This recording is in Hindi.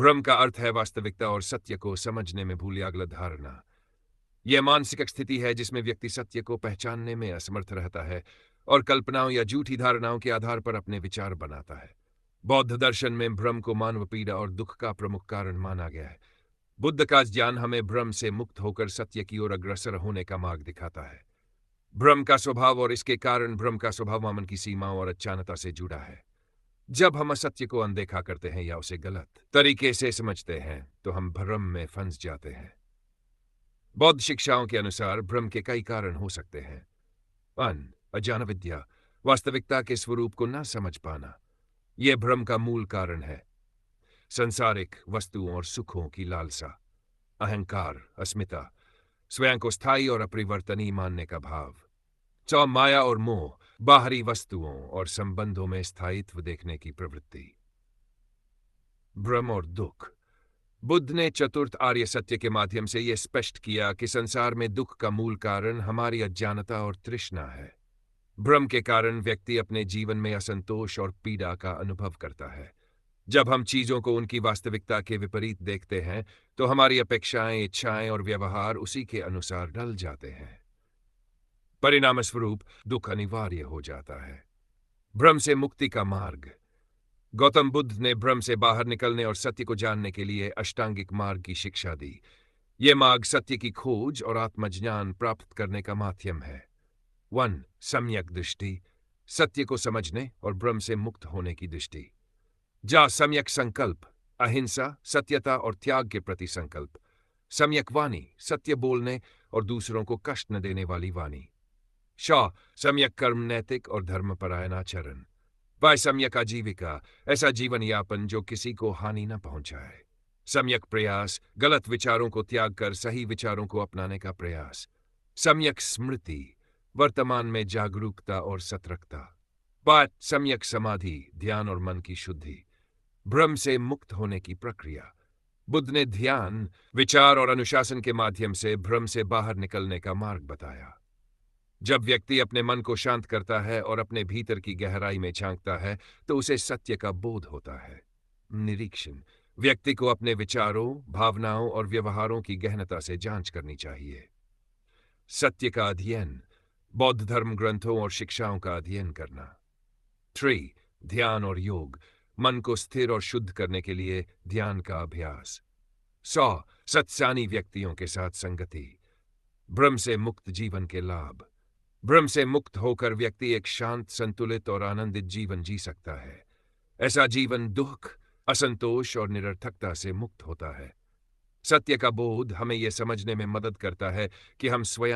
भ्रम का अर्थ है वास्तविकता और सत्य को समझने में भूलियागल धारणा। यह मानसिक स्थिति है जिसमें व्यक्ति सत्य को पहचानने में असमर्थ रहता है और कल्पनाओं या झूठी धारणाओं के आधार पर अपने विचार बनाता है। बौद्ध दर्शन में भ्रम को मानव पीड़ा और दुख का प्रमुख कारण माना गया है। बुद्ध का ज्ञान हमें भ्रम से मुक्त होकर सत्य की ओर अग्रसर होने का मार्ग दिखाता है। भ्रम का स्वभाव और इसके कारण भ्रम का स्वभाव मन की सीमाओं और अचानकता से जुड़ा है। जब हम असत्य को अनदेखा करते हैं या उसे गलत तरीके से समझते हैं तो हम भ्रम में फंस जाते हैं। बौद्ध शिक्षाओं के अनुसार भ्रम के कई कारण हो सकते हैं। अज्ञान विद्या, वास्तविकता के स्वरूप को न समझ पाना, यह भ्रम का मूल कारण है। संसारिक वस्तुओं और सुखों की लालसा, अहंकार, अस्मिता, स्वयं को स्थायी और अपरिवर्तनीय मानने का भाव। माया और मोह, बाहरी वस्तुओं और संबंधों में स्थायित्व देखने की प्रवृत्ति। भ्रम और दुख। बुद्ध ने चतुर्थ आर्य सत्य के माध्यम से यह स्पष्ट किया कि संसार में दुख का मूल कारण हमारी अज्ञानता और तृष्णा है। भ्रम के कारण व्यक्ति अपने जीवन में असंतोष और पीड़ा का अनुभव करता है। जब हम चीजों को उनकी वास्तविकता के विपरीत देखते हैं तो हमारी अपेक्षाएं, इच्छाएं और व्यवहार उसी के अनुसार ढल जाते हैं। परिणाम स्वरूप दुख अनिवार्य हो जाता है। भ्रम से मुक्ति का मार्ग। गौतम बुद्ध ने भ्रम से बाहर निकलने और सत्य को जानने के लिए अष्टांगिक मार्ग की शिक्षा दी। यह मार्ग सत्य की खोज और आत्मज्ञान प्राप्त करने का माध्यम है। 1. सम्यक दृष्टि, सत्य को समझने और भ्रम से मुक्त होने की दृष्टि। सम्यक संकल्प, अहिंसा, सत्यता और त्याग के प्रति संकल्प। सम्यक वाणी, सत्य बोलने और दूसरों को कष्ट न देने वाली वाणी। सम्यक कर्म, नैतिक और धर्मपरायण आचरण। सम्यक आजीविका, ऐसा जीवन यापन जो किसी को हानि न पहुंचाए। सम्यक प्रयास, गलत विचारों को त्याग कर सही विचारों को अपनाने का प्रयास। सम्यक स्मृति, वर्तमान में जागरूकता और सतर्कता। सम्यक समाधि, ध्यान और मन की शुद्धि। भ्रम से मुक्त होने की प्रक्रिया। बुद्ध ने ध्यान, विचार और अनुशासन के माध्यम से भ्रम से बाहर निकलने का मार्ग बताया। जब व्यक्ति अपने मन को शांत करता है और अपने भीतर की गहराई में झांकता है तो उसे सत्य का बोध होता है। निरीक्षण, व्यक्ति को अपने विचारों, भावनाओं और व्यवहारों की गहनता से जांच करनी चाहिए। सत्य का अध्ययन, बौद्ध धर्म ग्रंथों और शिक्षाओं का अध्ययन करना। 3. ध्यान और योग, मन को स्थिर और शुद्ध करने के लिए ध्यान का अभ्यास। सत्सानी व्यक्तियों के साथ संगति। भ्रम से मुक्त जीवन के लाभ। भ्रम से मुक्त होकर व्यक्ति एक शांत, संतुलित और आनंदित जीवन जी सकता है। ऐसा जीवन दुख, असंतोष और निरर्थकता से मुक्त होता है। सत्य का बोध हमें यह समझने में मदद करता है कि हम स्वयं